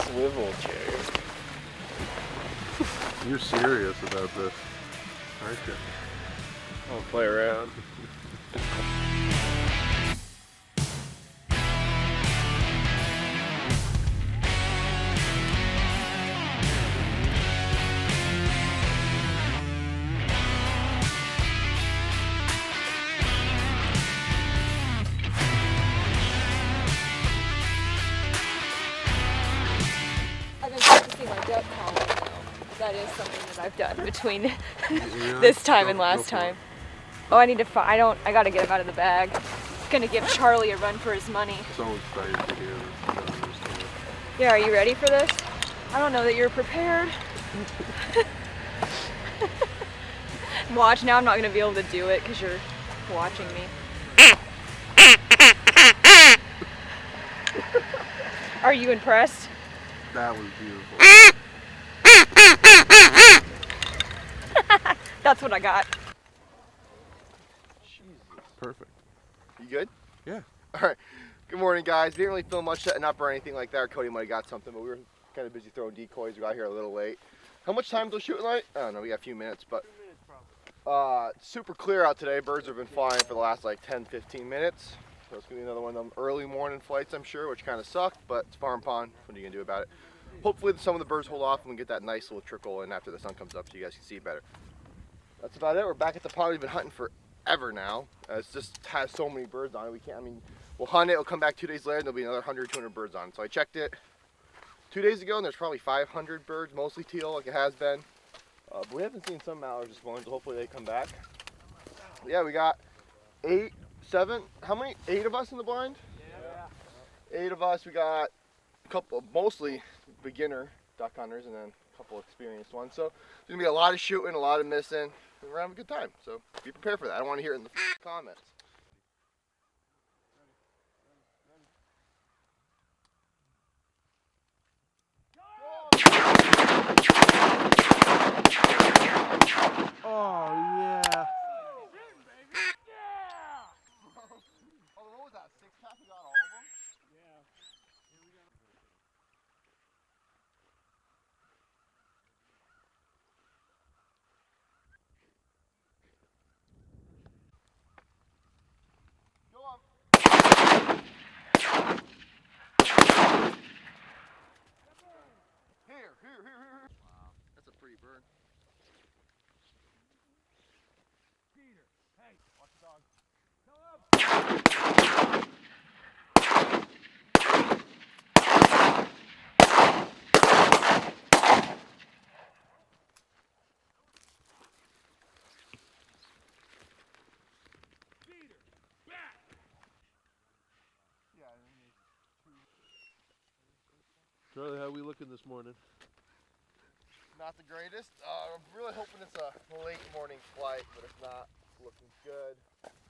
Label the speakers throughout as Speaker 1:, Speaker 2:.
Speaker 1: swivel chair.
Speaker 2: You're serious about this, aren't you?
Speaker 1: I'll play around.
Speaker 3: I've been practicing my duck call now. That is something that I've done between this time and last time. Oh, I need to I gotta get him out of the bag. Gonna give Charlie a run for his money.
Speaker 2: So excited to hear this. I don't understand.
Speaker 3: Yeah, are you ready for this? I don't know that you're prepared. Watch, now I'm not gonna be able to do it because you're watching me. Are you impressed?
Speaker 2: That was beautiful.
Speaker 3: That's what I got.
Speaker 2: Perfect.
Speaker 4: You good?
Speaker 2: Yeah.
Speaker 4: All right. Good morning, guys. We didn't really film much setting up or anything like that. Cody might have got something, but we were kind of busy throwing decoys. We got here a little late. How much time till shooting light? I don't know. We got a few minutes, but super clear out today. Birds have been flying for the last like 10-15 minutes. So it's gonna be another one of them early morning flights, I'm sure, which kind of suck, but it's farm pond. What are you gonna do about it? Hopefully some of the birds hold off and we get that nice little trickle in after the sun comes up so you guys can see better. That's about it. We're back at the pond. We've been hunting forever now. It's just has so many birds on it. We can't, I mean, we'll hunt it, we'll come back 2 days later and there'll be another 100, 200 birds on it. So I checked it 2 days ago and there's probably 500 birds, mostly teal like it has been. But we haven't seen some mallards this morning, so hopefully they come back. But yeah, we got 8 of us in the blind? Yeah. 8 of us. We got a couple, mostly beginner duck hunters and then a couple experienced ones. So there's gonna be a lot of shooting, a lot of missing. We're having a good time, so be prepared for that. I don't want to hear it in the comments.
Speaker 2: Oh yeah.
Speaker 4: Oh, what was that? 6 pack? You got all of them? Yeah. Here we go. Go on. Here. Wow, that's a pretty bird. Peter, hey, watch the dog.
Speaker 2: Charlie, how we looking this morning?
Speaker 4: Not the greatest. I'm really hoping it's a late morning flight, but if not, it's looking good.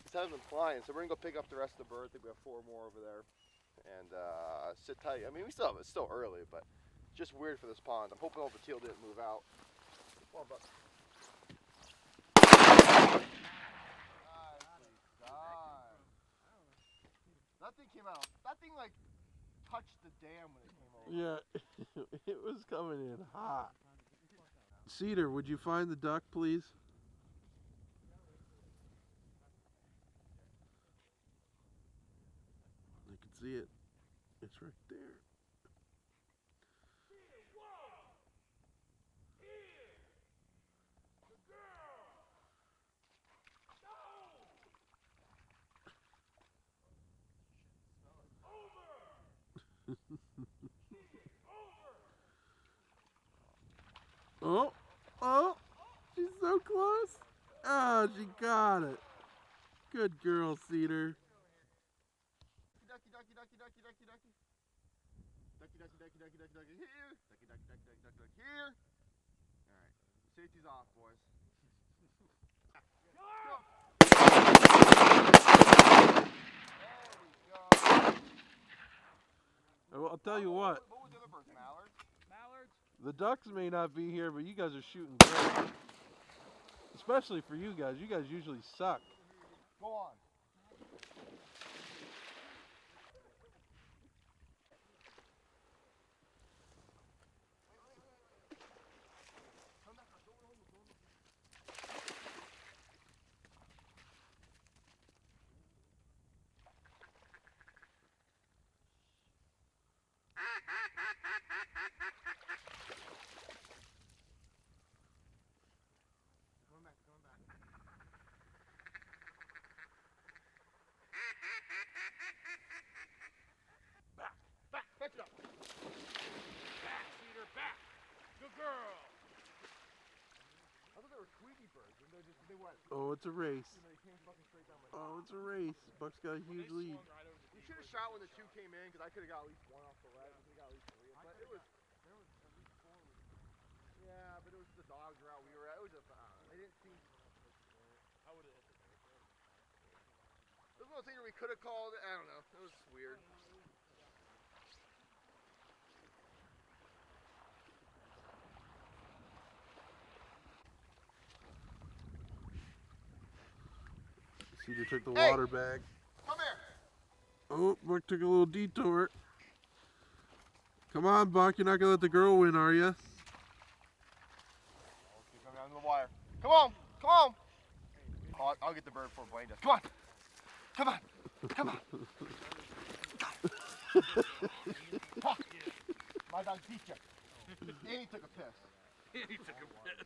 Speaker 4: These haven't been flying, so we're gonna go pick up the rest of the birds. I think we have 4 more over there, and sit tight. I mean, it's still early, but it's just weird for this pond. I'm hoping all the teal didn't move out. Come on, Buck. That thing came out. That thing like touched the dam when it came over.
Speaker 2: Yeah, it was coming in hot. Cedar, would you find the duck, please? I can see it. It's right there. Oh, she's so close. Oh, she got it. Good girl, Cedar.
Speaker 4: Ducky. Here. Ducky. Here. Alright. Safety's off, boys.
Speaker 2: I'll tell you what.
Speaker 4: What was the other birds? Mallards?
Speaker 2: The ducks may not be here, but you guys are shooting great. Especially for you guys. You guys usually suck.
Speaker 4: Go on.
Speaker 2: Oh, it's a race. Oh, it's a race. Buck's got a huge lead.
Speaker 4: You should have shot when the 2 came in, because I could have got at least 1 off the leg. I could have got at least 3. But it was. Yeah, but it was the dogs were out. We were out. It was just. They didn't seem. I would have hit the dirt. It was one thing we could have called it. I don't know. It was weird.
Speaker 2: Cedar took the
Speaker 4: Hey!
Speaker 2: water bag.
Speaker 4: Come here.
Speaker 2: Oh, Buck took a little detour. Come on, Buck. You're not going to let the girl win, are you?
Speaker 4: Keep coming down to the wire. Come on. Come on. Oh, I'll get the bird before Blaine does. Come on. Come on. Come on. My dog beat you. And he took a piss.
Speaker 1: He took a piss.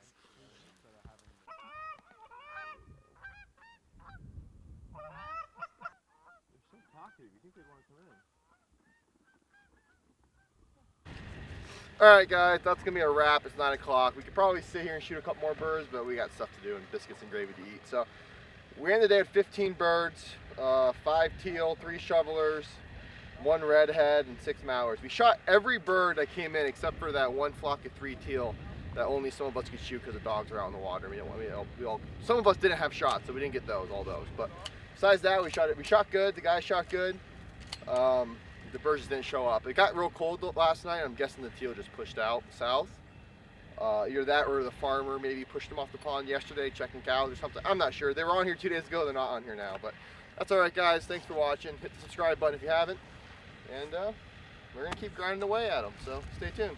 Speaker 4: They're so talkative. You think they'd want to come in. Alright guys, that's going to be a wrap. It's 9 o'clock. We could probably sit here and shoot a couple more birds, but we got stuff to do and biscuits and gravy to eat. So we ended the day with 15 birds, 5 teal, 3 shovelers, 1 redhead, and 6 mallards. We shot every bird that came in except for that 1 flock of 3 teal that only some of us could shoot because the dogs were out in the water. Some of us didn't have shots, so we didn't get all those. But besides that, we shot good. The guys shot good. The birds just didn't show up. It got real cold last night. I'm guessing the teal just pushed out south. Either that or the farmer maybe pushed them off the pond yesterday checking cows or something. I'm not sure. They were on here 2 days ago. They're not on here now. But that's all right, guys. Thanks for watching. Hit the subscribe button if you haven't. And we're going to keep grinding away at them. So stay tuned.